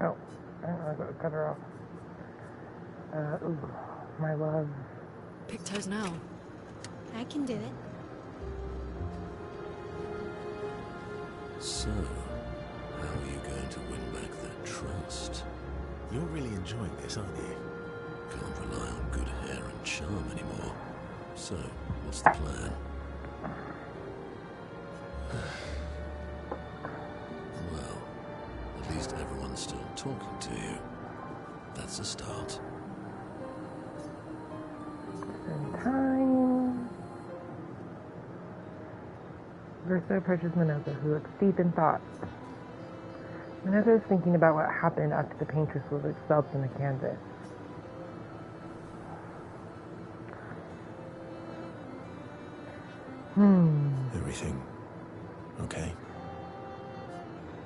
Oh, I don't know, cut her off. Ooh, my love. Pick toes now. I can do it. So, how are you going to win back that trust? You're really enjoying this, aren't you? Can't rely on good hair and charm anymore. So, what's the plan? Well, at least everyone's still talking to you. That's a start. In time. Verso approaches Minoko, who looks deep in thought. Minoko is thinking about what happened after the paintress was expelled from the canvas. Everything okay?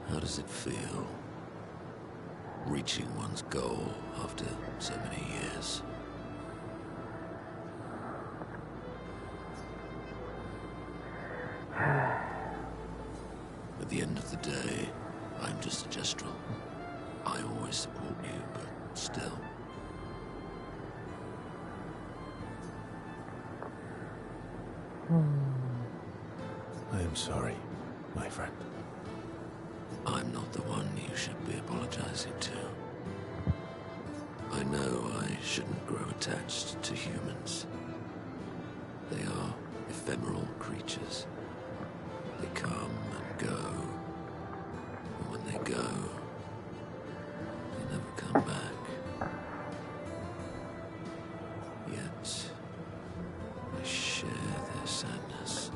How does it feel? Reaching one's goal after so many years. At the end of the day, I'm just a gestural. I always support you, but still. I am sorry, my friend. I'm not the one you should be apologizing to. I know I shouldn't grow attached to humans. They are ephemeral creatures. They come and go. And when they go, they never come back. Yet, I share their sadness.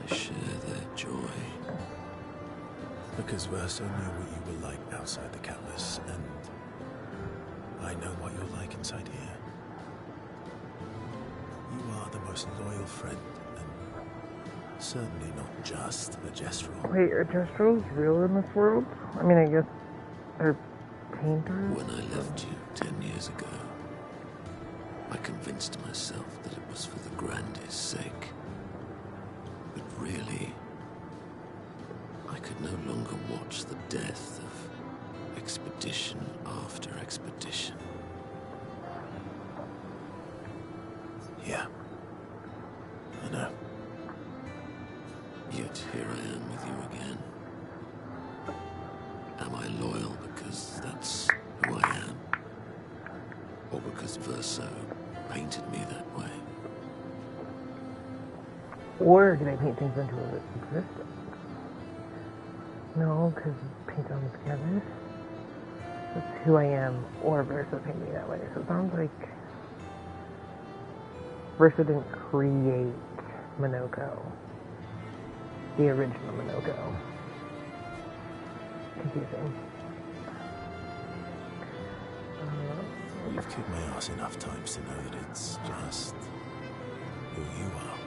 I share their joy. Because Verso knew what you were like outside the canvas, and I know what you're like inside here. You are the most loyal friend, and certainly not just a gestural. Wait, are gestrals real in this world? I mean, I guess they're painters? When I left you 10 years ago, I convinced myself that it was for the Grande's sake. But really, I could no longer watch the death of expedition after expedition. Yeah. I know. Yet here I am with you again. Am I loyal because that's who I am? Or because Verso painted me that way? Or do they paint things into existence? No, because paint on the canvas. That's who I am, or Verso painted me that way. So it sounds like Verso didn't create Minoko. The original Minoko. Confusing. You've kicked my ass enough times to know that it's just who you are.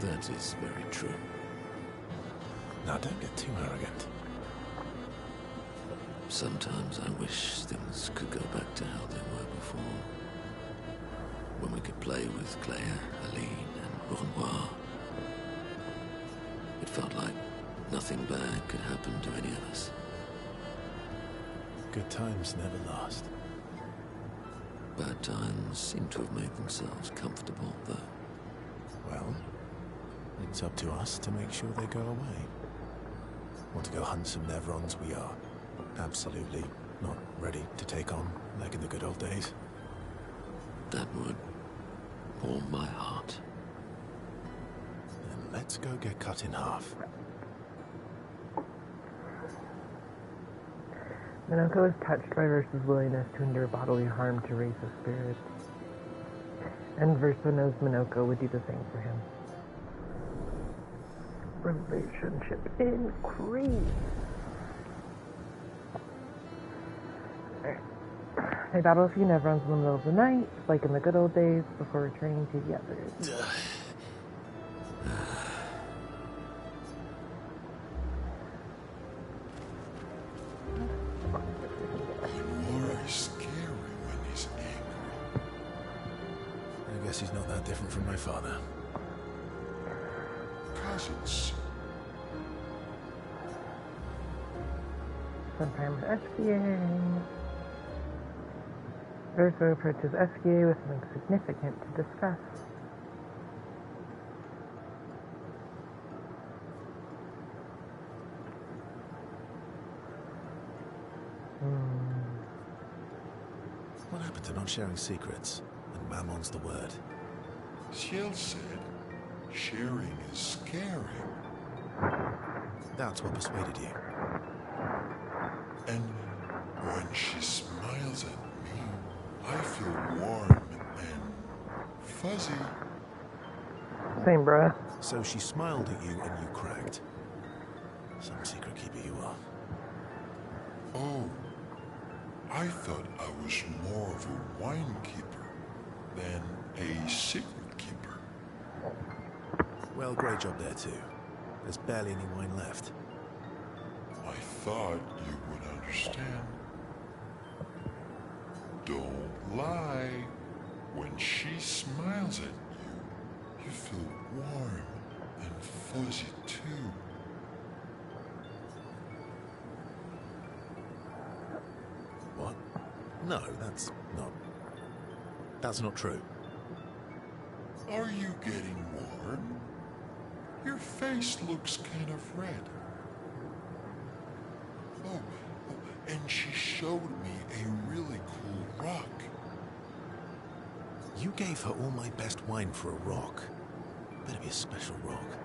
That is very true. Now don't get too arrogant. Sometimes I wish things could go back to how they were before. When we could play with Claire, Aline, and Renoir. It felt like nothing bad could happen to any of us. Good times never last. Bad times seem to have made themselves comfortable, though. Well, it's up to us to make sure they go away. Want to go hunt some Nevrons? We are absolutely not ready to take on like in the good old days. That would warm my heart. Then let's go get cut in half. Minoko is touched by Verso's willingness to endure bodily harm to raise his spirits. And Verso knows Minoko would do the same for him. Relationship increase. They battle a few Nevrons in the middle of the night, like in the good old days, before returning to the others. Lenore is scary when he's angry. I guess he's not that different from my father. closets. Sometimes SVA. Verso approaches SVA with something significant to discuss. What happened to not sharing secrets? And Mammon's the word. Ciel said, sharing is caring. That's what persuaded you. And when she smiles at me, I feel warm and fuzzy. Same, bruh. So she smiled at you and you cracked. Some secret keeper you are. Oh, I thought I was more of a wine keeper than a secret keeper. Well, great job there too. There's barely any wine left. I thought you would understand. Don't lie. When she smiles at you, you feel warm and fuzzy too. What? No, that's not true. Are you getting warm? Your face looks kind of red. Oh, and she showed me a really cool rock. You gave her all my best wine for a rock. Better be a special rock.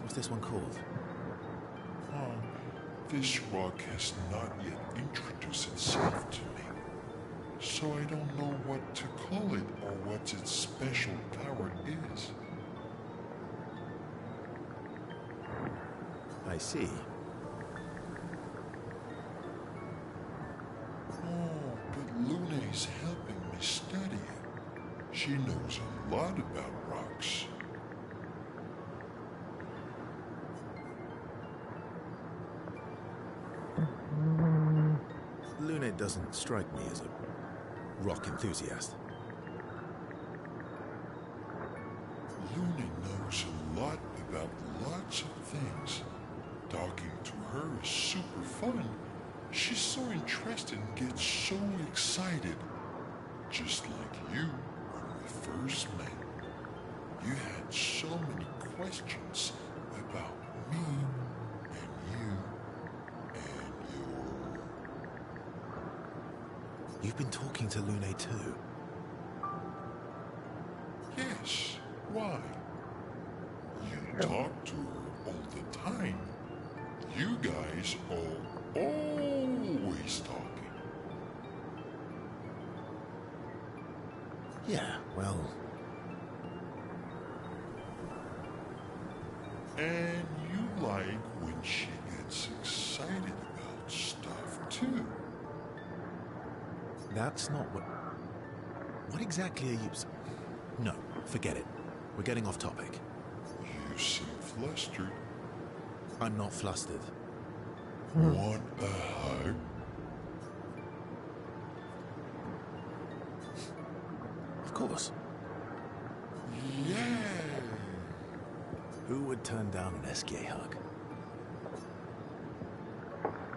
What's this one called? Oh, this rock has not yet introduced itself to me, so I don't know what to call it or what its special power is. I see. Oh, but Luna's helping me study it. She knows a lot about rocks. Luna doesn't strike me as a rock enthusiast. Luna knows a lot about lots of things. Talking to her is super fun. She's so interested and gets so excited. Just like you when we first met. You had so many questions about me and you and your... You've been talking to Luna too. Yes, why? You talk to her all the time. You guys are always talking. Yeah, well... And you like when she gets excited about stuff too. That's not what... What exactly are you... No, forget it. We're getting off topic. You seem flustered. I'm not flustered. Want a hug? Of course. Yeah. Who would turn down an SGA hug?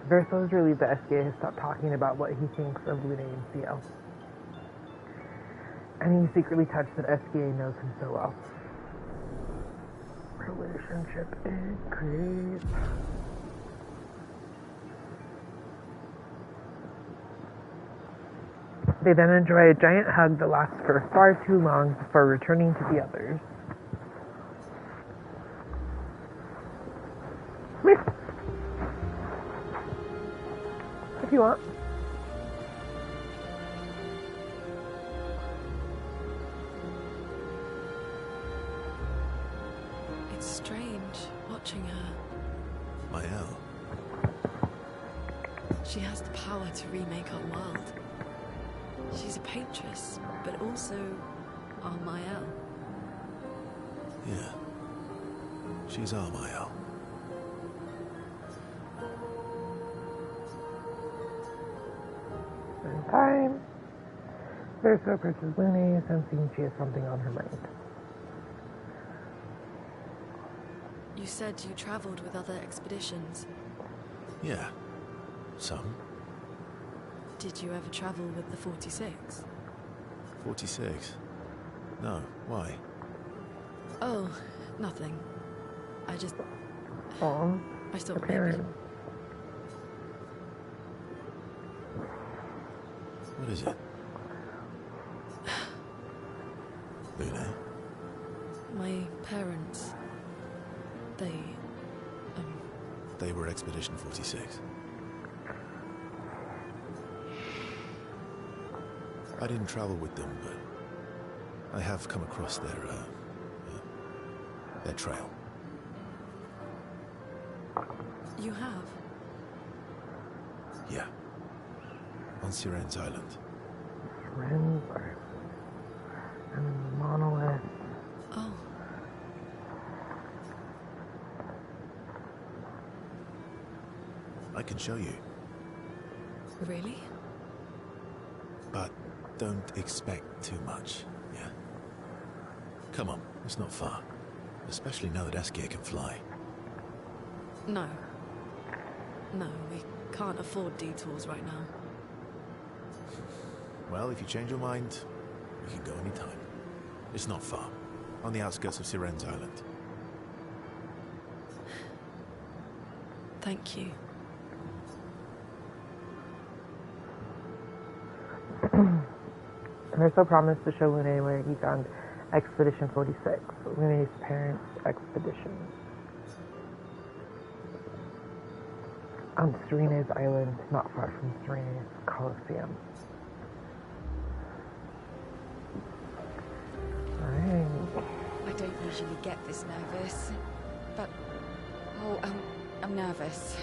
Verso is relieved that SGA has stopped talking about what he thinks of Luna and Ciel. And he's secretly touched that SGA knows him so well. Relationship increase. They then enjoy a giant hug that lasts for far too long before returning to the others. If you want. It's strange watching her. Mael. She has the power to remake our world. She's a paintress, but also our Mael. Yeah. She's our Mael. In time, Verso approaches Luna, sensing she has something on her mind. You said you traveled with other expeditions. Yeah. Some. Did you ever travel with the 46? 46? No. Why? Oh, nothing. I just... Oh, I her thought maybe... parents. What is it? Luna? My parents... They... They were Expedition 46. I didn't travel with them, but I have come across their trail. You have? Yeah. On Siren's Island. Friends and Monolith. Oh, I can show you, really? but don't expect too much, yeah? Come on, it's not far. Especially now that Eskia can fly. No. No, we can't afford detours right now. Well, if you change your mind, we can go anytime. It's not far. On the outskirts of Siren's Island. Thank you. Verso promised to show Lune where he found Expedition 46, Lune's parents' expedition. On Serena's Island, not far from Serena's Coliseum. Alright. I don't usually get this nervous, but... Oh, I'm nervous.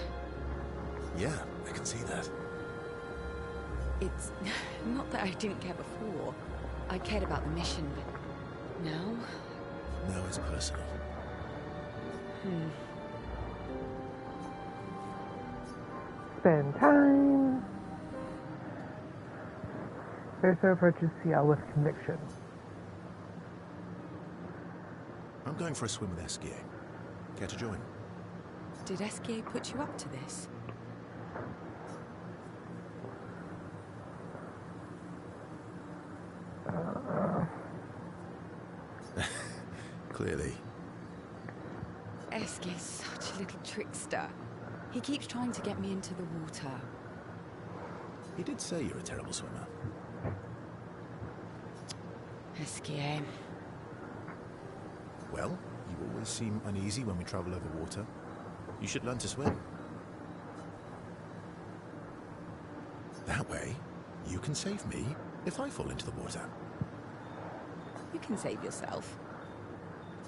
Yeah, I can see that. It's not that I didn't care before. I cared about the mission, but now? Now it's personal. Spend time. Verso approaches Ciel with conviction. I'm going for a swim with Eskia. Care to join? Did Eskia put you up to this? Clearly. Eskia's such a little trickster. He keeps trying to get me into the water. He did say you're a terrible swimmer. Eskia. Well, you always seem uneasy when we travel over water. You should learn to swim. That way, you can save me if I fall into the water. You can save yourself.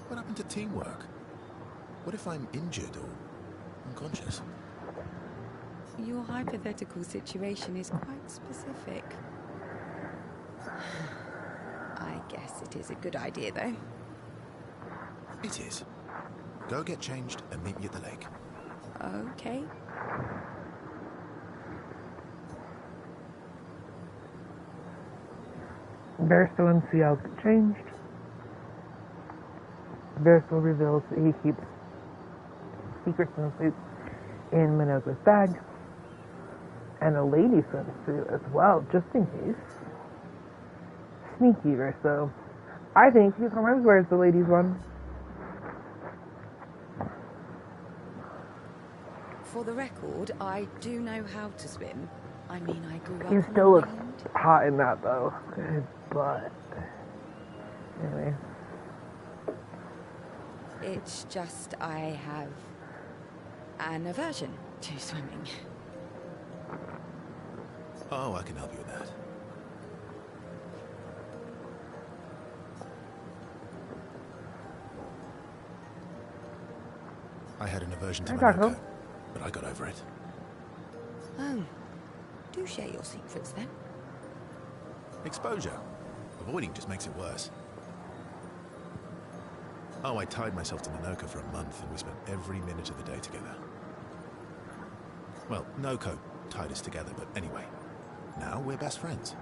What happened to teamwork? What if I'm injured or unconscious? Your hypothetical situation is quite specific. I guess it is a good idea, though. It is. Go get changed and meet me at the lake. Okay. Verso and Ciel get changed. Verso reveals that he keeps secret swimsuits in Minogue's bag. And a lady swimsuit as well, just in case. Sneaky Verso. I think he sometimes wears the ladies' one. For the record, I do know how to swim. I mean, I grew up He on still an looks island. hot in that though. His butt. Anyway. It's just I have an aversion to swimming. Oh, I can help you with that. I had an aversion to Hi, Taco. Monoko, but I got over it. Oh, do share your secrets then. Exposure. Avoiding just makes it worse. Oh, I tied myself to Monoko for a month, and we spent every minute of the day together. Well, Noko tied us together, but anyway. Now we're best friends.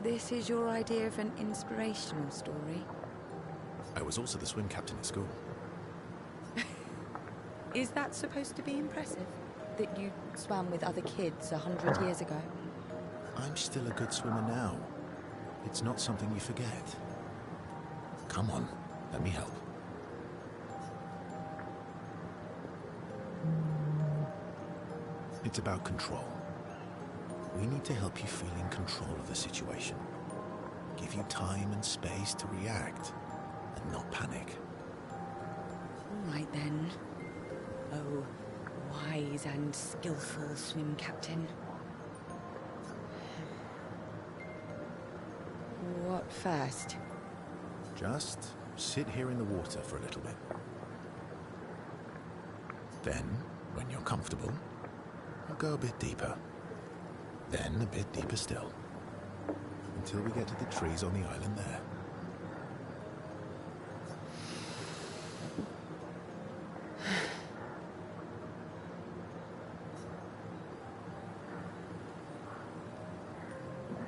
This is your idea of an inspirational story. I was also the swim captain at school. Is that supposed to be impressive? That you swam with other kids 100 years ago? I'm still a good swimmer now. It's not something you forget. Come on, let me help. It's about control. We need to help you feel in control of the situation. Give you time and space to react, and not panic. All right then. Oh, wise and skillful swim captain. What first? Just sit here in the water for a little bit. Then, when you're comfortable, we'll go a bit deeper. Then a bit deeper still. Until we get to the trees on the island there.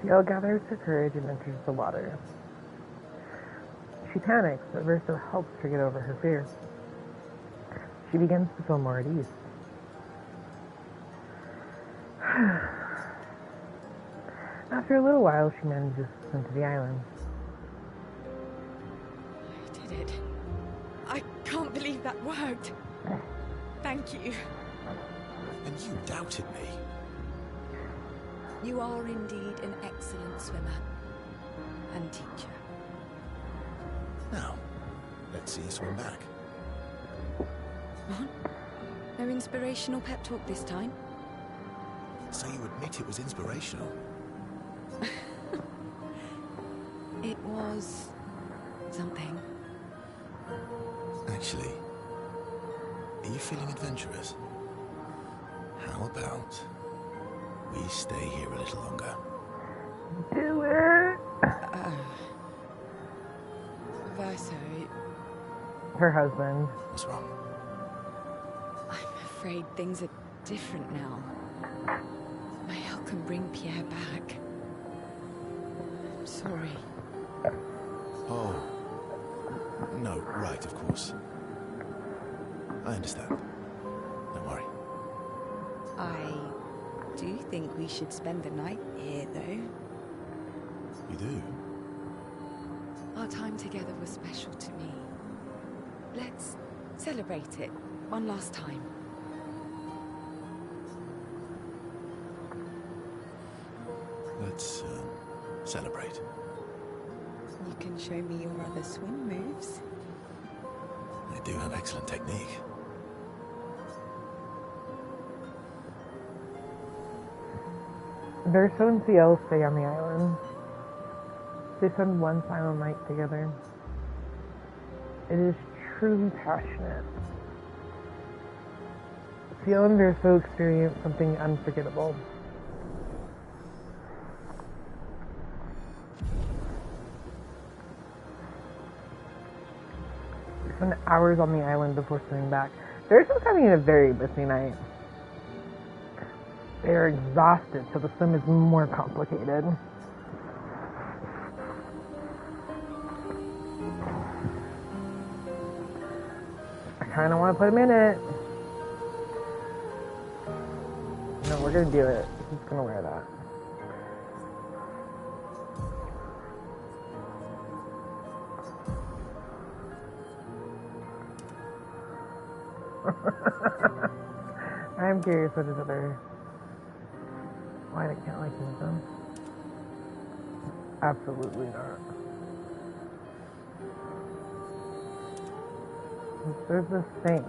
Ciel gathers her courage and enters the water. She panics, but Verso helps her get over her fear. She begins to feel more at ease. After a little while, she manages to swim to the island. I did it. I can't believe that worked. Thank you. And you doubted me. You are indeed an excellent swimmer and teacher. Now, let's see you swim back. What? No inspirational pep talk this time? So you admit it was inspirational? It was something. Actually, are you feeling adventurous? How about we stay here a little longer? Do it! Verso, Her husband. What's wrong? I'm afraid things are different now. Mael can bring Pierre back. I'm sorry. Oh. No, right, of course. I understand. Don't worry. I do think we should spend the night here, though. You do? Our time together was special to me. Let's celebrate it one last time. Let's, celebrate. You can show me your other swim moves. I do have excellent technique. Verso and Ciel stay on the island. They spend one final night together. It is truly passionate. Ciel and Verso experience something unforgettable. They spend hours on the island before swimming back. Verso's having a very busy night. They are exhausted, so the swim is more complicated. I kind of want to put him in it. No, we're going to do it. He's going to wear that. I'm curious what his other... Why I can't like use them? Absolutely not. There's this thing.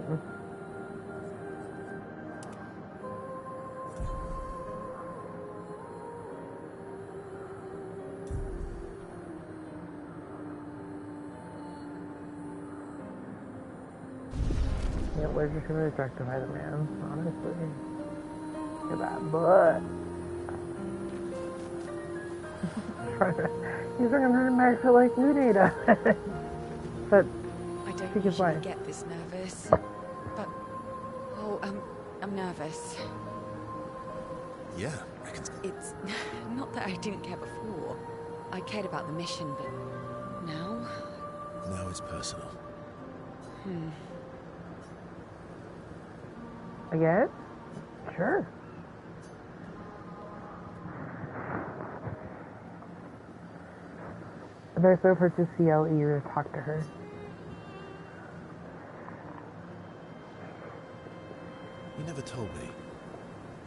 Yeah, allergic to attractive by the man, honestly. Look at that butt. He's looking her back to like new data. But I don't she could usually fly. get this nervous, but I'm nervous. Yeah, I can... It's not that I didn't care before. I cared about the mission, but now? Now it's personal. Again? Sure. They're so hurt to see how eager to talk to her. You never told me.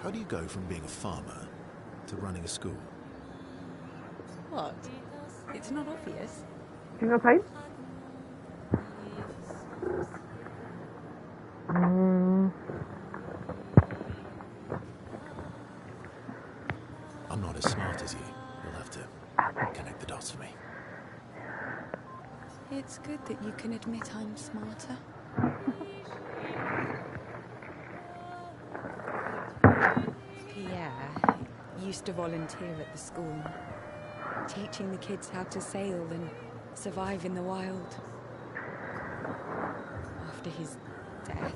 How do you go from being a farmer to running a school? What? It's not obvious. Do you know fight? I'm not as smart as you. You'll have to connect the dots for me. It's good that you can admit I'm smarter. Pierre used to volunteer at the school, teaching the kids how to sail and survive in the wild. After his death,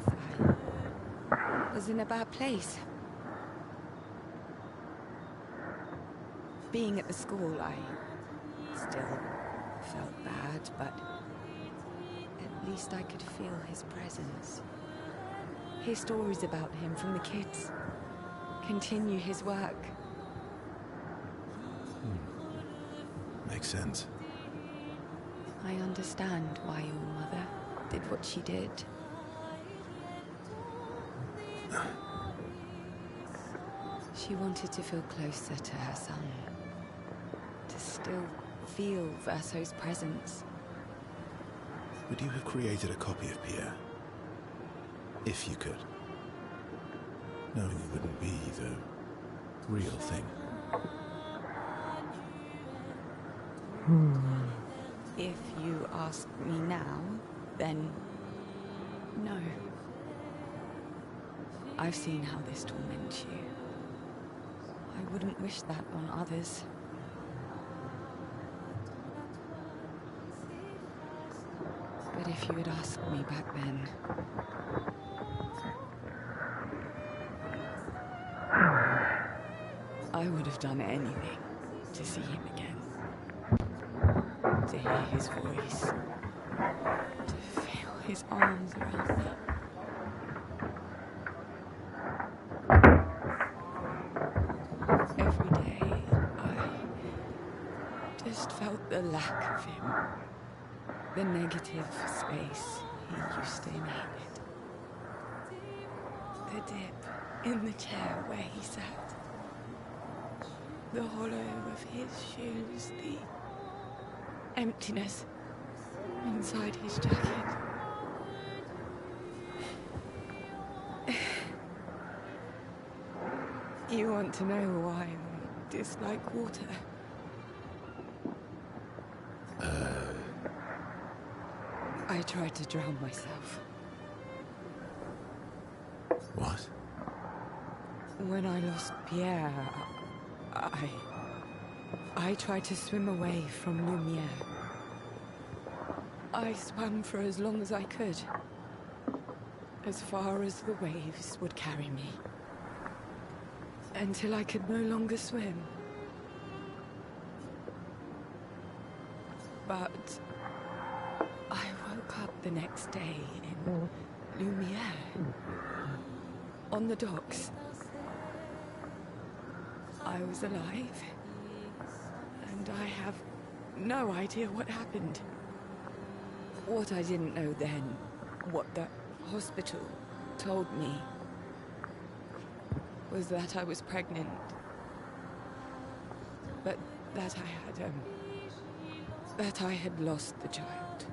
I was in a bad place. Being at the school, I still felt bad, but at least I could feel his presence. Hear stories about him from the kids. Continue his work. Makes sense. I understand why your mother did what she did. She wanted to feel closer to her son. To still feel Verso's presence. Would you have created a copy of Pierre? If you could. Knowing it wouldn't be the real thing. If you ask me now, then no. I've seen how this torments you. I wouldn't wish that on others. But if you had asked me back then, I would have done anything to see him again. To hear his voice. To feel his arms around me. Every day, I just felt the lack of him. The negative space he used to inhabit. The dip in the chair where he sat. The hollow of his shoes, the emptiness inside his jacket. You want to know why I dislike water? I tried to drown myself. What? When I lost Pierre, I tried to swim away from Lumiere. I swam for as long as I could. As far as the waves would carry me. Until I could no longer swim. But I woke up the next day in Lumiere. On the docks. I was alive. And I have no idea what happened. What I didn't know then, what the hospital told me, was that I was pregnant. But that I had lost the child.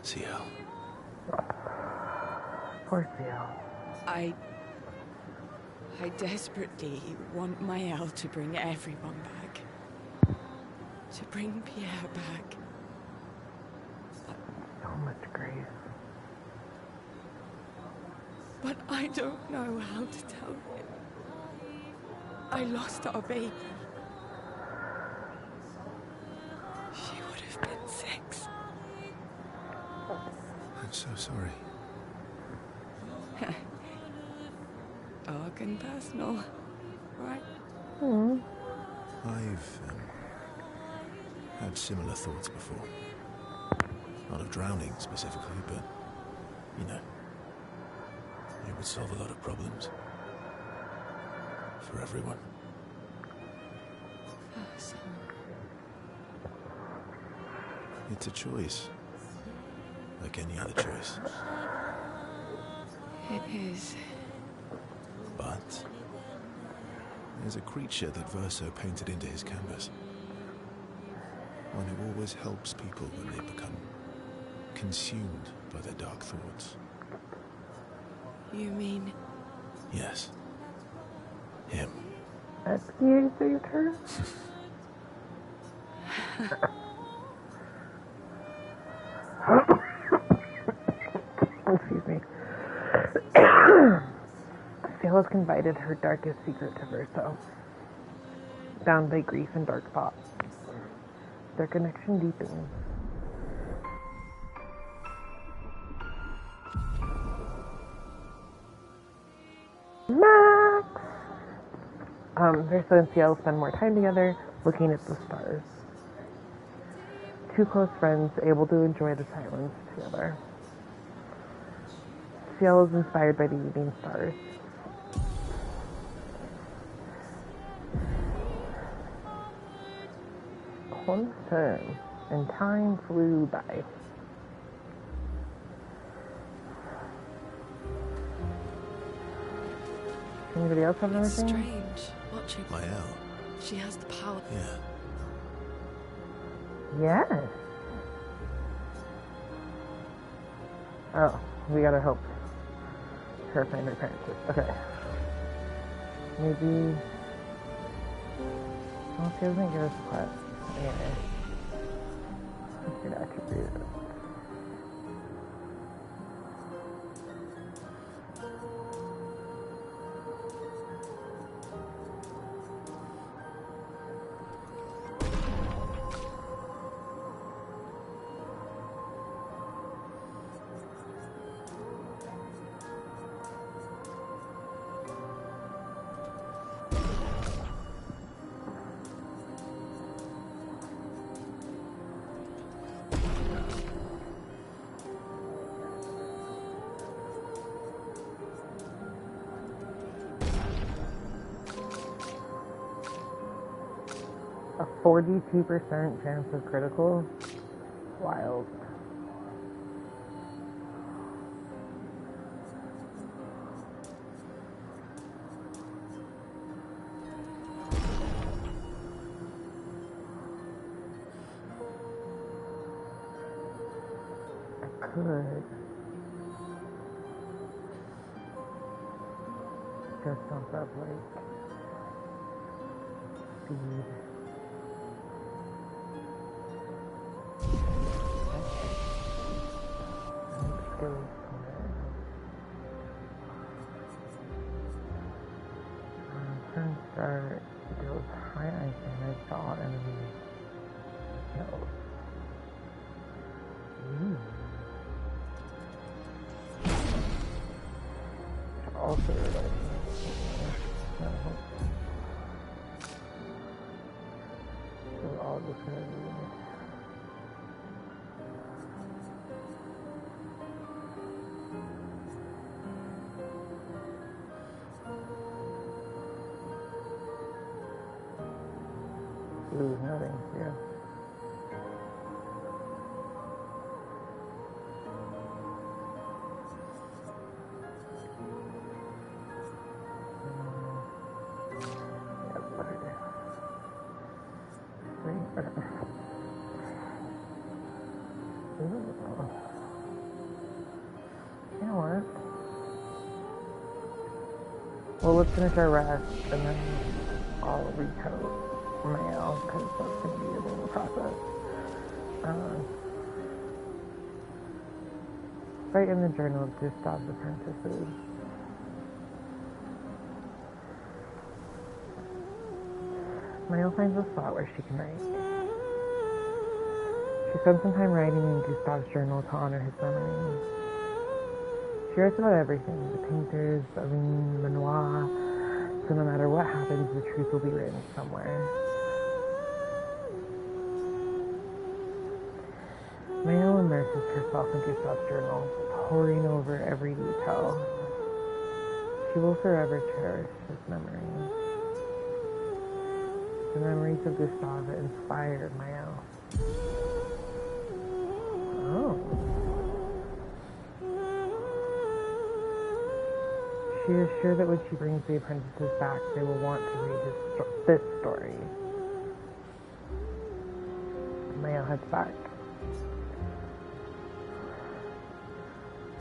CL. Poor CL. I desperately want Maëlle to bring everyone back. To bring Pierre back. So much grief. But I don't know how to tell him. I lost our baby. She would have been 6. I'm so sorry. Dark and personal, right? I've had similar thoughts before. Not of drowning specifically, but, you know. It would solve a lot of problems. For everyone. So, It's a choice. Like any other choice. it is. But there's a creature that Verso painted into his canvas. One who always helps people when they become consumed by their dark thoughts. You mean Yes. Him. You saved her? Excuse me. Ciela's confided her darkest secret to Verso. Bound by grief and dark thoughts. Their connection deepens. Max! Verso and Ciela spend more time together, looking at the stars. Two close friends able to enjoy the silence together. Ciela is inspired by the evening stars. One turn, and time flew by. Anybody else have It's anything? strange watching. Mael. She has the power. Yeah. Yes. Oh, we gotta help her find her parents. Okay. Maybe. Well, she doesn't give us a quest. Anyway. Good attribute. A 42% chance of critical? Wild. I could just bump up like speed. Skills turn start deals high ice damage to all enemies killed. Also like so all just gonna be ooh, nothing, yeah. You know what? Well, let's finish our rest and then I'll recoat mail because that's going to be a little process. Write in the journal of Gustav's apprentices. Mail finds a spot where she can write. She spends some time writing in Gustav's journal to honor his memory. She writes about everything, the painters, Aline, Manoir, so no matter what happens, the truth will be written somewhere. Mayo immerses herself in Gustav's journal, poring over every detail. She will forever cherish his memory. The memories of Gustav that inspired Mael. Oh. She is sure that when she brings the apprentices back, they will want to read this story. Mael heads back.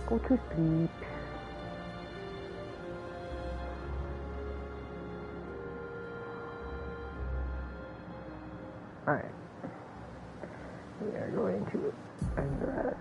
Go to sleep. Alright. We are going to undress.